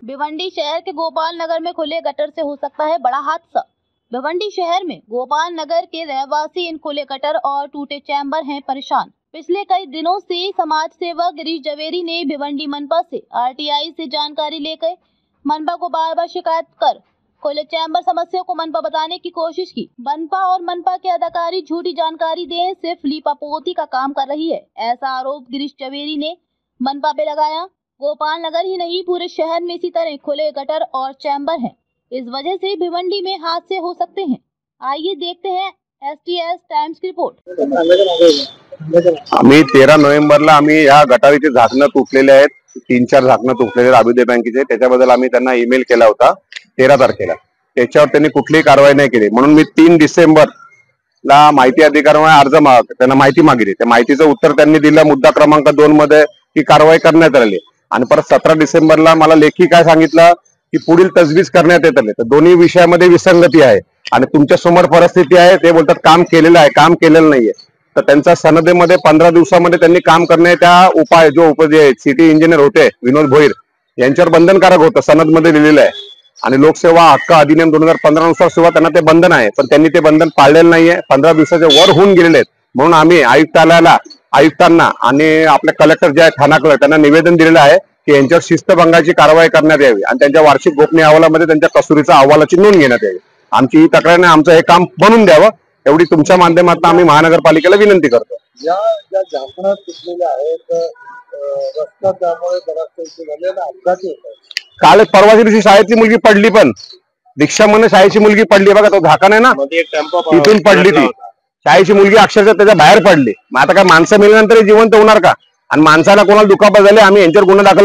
भिवंडी शहर के गोपाल नगर में खुले गटर से हो सकता है बड़ा हादसा। भिवंडी शहर में गोपाल नगर के रहवासी इन खुले गटर और टूटे चैम्बर हैं परेशान। पिछले कई दिनों से समाज सेवक गिरीश जवेरी ने भिवंडी मनपा से आरटीआई से जानकारी लेकर मनपा को बार बार शिकायत कर खुले चैम्बर समस्या को मनपा बताने की कोशिश की। मनपा और मनपा के अधिकारी झूठी जानकारी दें सिर्फ लीपापोती का काम कर रही है, ऐसा आरोप गिरीश जवेरी ने मनपा पे लगाया। गोपाल नगर ही नहीं पूरे शहर में इसी तरह खुले गटर और चैम्बर हैं। इस वजह से भिवंडी में हादसे हो सकते हैं। आइए देखते हैं STS टाइम्स की रिपोर्ट। आम्ही 13 नोव्हेंबरला आम्ही या गटारीचे झाकणं तुटलेले आहेत, 3-4 झाकणं तुटलेले आहेत अभ्युदय बँकेचे। त्याच्याबद्दल आम्ही त्यांना ईमेल केला होता 13 तारखेला। त्याच्यावर त्यांनी कुठलीही कारवाई नाही केली, म्हणून मी 3 डिसेंबरला माहिती अधिकाऱ्यांना त्यांना माहिती मागितली। त्या माहितीचं उत्तर त्यांनी दिलं मुद्दा क्रमांक 2 मध्ये की कारवाई करण्यात आली। आणि परत 17 डिसेंबरला मला लेखी काय सांगितलं की पुढील तजवीज करण्यात येत आहे। तर दोन्ही विषयामध्ये विसंगती आहे आणि तुमच्या समोर परिस्थिती आहे। ते बोलतात काम केलेलं आहे, काम केलेलं नाहीये। तर त्यांच्या सनदेमध्ये 15 दिवसामध्ये त्यांनी काम करण्याचा उपाय जो सिटी इंजिनियर होते विनोद भोईर यांच्यावर बंधनकारक होतं, सनदमध्ये लिहिलेलं आहे। आणि लोकसेवा हक्क अधिनियम 2015 नुसार सुद्धा त्यांना ते बंधन आहे, पण त्यांनी ते बंधन पाळलेलं नाहीये। 15 दिवसाच्या वर होऊन गेलेले आहेत, म्हणून आम्ही आयुक्तांना आणि आपले कलेक्टर जे आहे ठाणा कलेक्टर त्यांना निवेदन दिलेलं आहे की यांच्यावर शिस्तभंगाची कारवाई करण्यात यावी आणि त्यांच्या वार्षिक गोपनीय अहवालामध्ये त्यांच्या कसूरीचा अहवालाची नोंद घेण्यात यावी। आमची ही तक्रार आहे, आमचं हे काम बनवून द्यावं एवढी तुमच्या माध्यमातून आम्ही महानगरपालिकेला विनंती करतो। ज्या झाकणं तुटलेल्या आहेत रस्ता त्यामुळे बराच झालेला अपघात होत। काल परवाच्या दिवशी शाळेची मुलगी पडली, पण रिक्षामध्ये शाळेची मुलगी पडली बघा, तो झाकण आहे ना तिथून पडली ती शाळेची मुलगी, अक्षरशः त्याच्या बाहेर पडली। मग आता काय माणसं मेल्यानंतर जिवंत होणार का? आणि माणसाला कोणाला दुखापत झाली आम्ही यांच्यावर गुन्हा दाखल